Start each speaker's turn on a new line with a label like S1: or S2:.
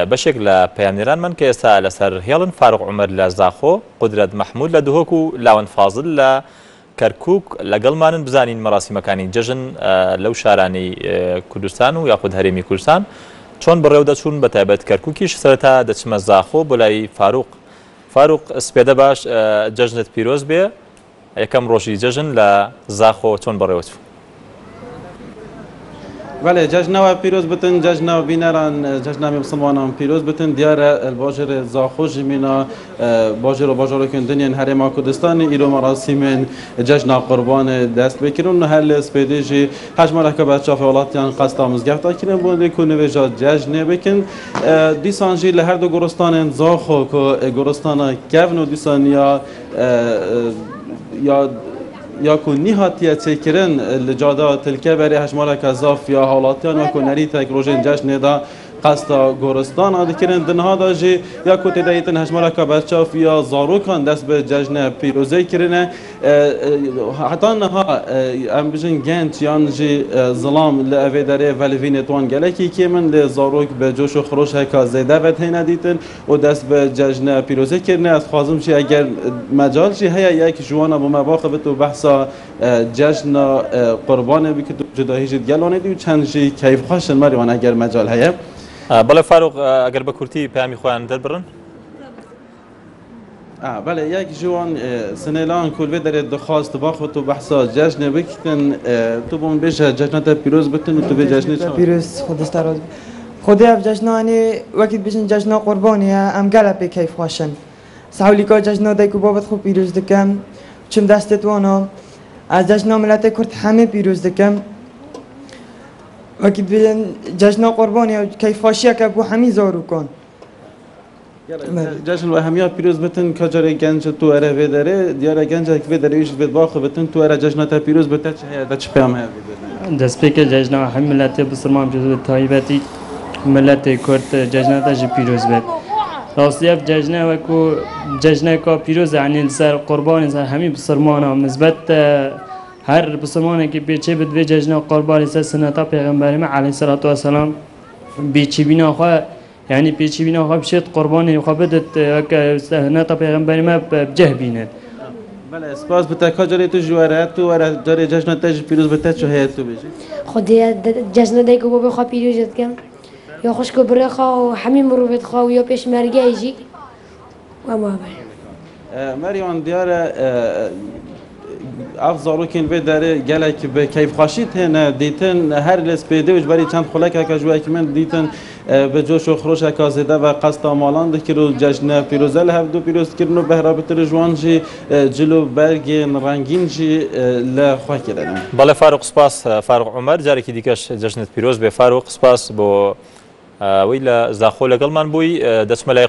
S1: بەشێک لە پەیامنێرانمان کە ئێستا لەسەر هێڵن فاروق عومەر لە زاخۆ، قودرەت مححمود لە دهۆک و لاوەند فازل لە کەرکووک لەگەڵمانن بزانین مەراسیمەکانی جەژن لەو شارانەی کوردستان و یاخود هەرێمی کوردستان چۆن بەڕێوە دەچوون، بە تایبەت کەرکووکیش سەرەتا دەچمە زاخۆ بۆ لای فاروق سپێدە باش، جەژنت پیرۆز بێ. یەکەم ڕۆژی جەژن لە زاخۆ چۆن بەڕێوە چوو؟
S2: بله، جشنوا پیروز بتن، جشنوا بینران، جشنوا مسلمانان پیروز بتن. دیار الباجر زاخوش مینا باجر و باجر کن دنیا هرم کردستان ایرو مراسم جشن قربان دست بکرون هر سپیدیجی حجم رکاب بچه‌ها ولاتیان قصد آموزگاه تا کنن بوده کنه وجا جشن بکن. دیسانجی لهر دو گورستان زاخو که گورستان کفن و دیسانیا یا کنی هاتیه چکرن لجاده تلکه برای هشمال کذاف یا حالاتیان یا کنری تک روزین جشن دا قصد گورستان آدکرن دنها داجی یا کوتی دایتن هشمال که بچه‌ها یا زاروکان دست به جشن پیروزی کرنه. حتی نها ام بجن گنج یانجی ظلام لعوه داره ولی نتوان گلکی که من لزاروک به جوش و خروش هکا زیده و تین دیتن و دست به جشن پیروزی کرنه. از خواهزم چی اگر مجال چی هیا یک جوانا با مباخه بتو بحثا جشن قربان بکتو جداهی جد گلانه دیو چند جی کیف خواهشن مریوان اگر مجال هیا.
S1: بله فاروق، اگر به کورتی پیامی خوان در برن؟
S2: بله، یک جوان سنیلان کلوی در دخواست باخت و بحثا جشن بکتن تو بون بیش جشنات پیروز بتن و تو به جشن
S3: پیروز خودست راز خودی اف جشنانی وقتی بیشن جشن قربانی ام گله به کیف خوشن سعولی که جشن دایکو بابت خوب پیروز دکم چم دستت وانا از جشن ملت کرد همه پیروز دکم وقتی بیشن جشن قربانی کیف خوشیه که بو همی زارو کن
S2: جشن و همیات پیروز بتن کجای گنج تو اره وداره دیاره گنج که وداره ایش ود باخو بتن تو اره جشنات پیروز بتن چه هیا دچ پیام هیا
S4: دست پیک جشن و هم ملت بسرمان پیروز تایبتی ملت کرد جشنات جی پیروز بد راستی اف جشن و کو جشن کا پیروز یعنی سر قربان سر همی بسرمان هم نسبت هر بسرمانی که بیچه بد و جشن قربان سر سنتا پیغمبر ما علیه الصلاة و السلام بیچه بینا خواه یعنی پیچی بینا خواب شد قربانی خواب بدت که نتا پیغمبری ما بجه بیند.
S2: بله، سپاس بته کجایی تو جواره تو ورا جاری جشن تاج پیروز بته چه هیات تو بیشی؟
S5: خودی جشن دایکو بابا خواب پیروزت کم یا خوش کبره خوا و همین مروت خوا و یا پیش مرگه ایجی و ما بر.
S2: مریان دیاره افضل کن به داره گله که به کیف خاشید هن دیتن هر لسپیده وش بری چند خلک که جوی که من دیتن به جوش و خروش کازیده و قصد مالان دکرو جشن پیروزه له دو پیروز کردن و بهرابط رجوانجی جلو برگ رنگین جی لخواه کردن.
S1: بله فاروق سپاس فاروق عمر جاری که دیگه جشن پیروز به فاروق سپاس با ویل زاخو لگل من بوی دست ملای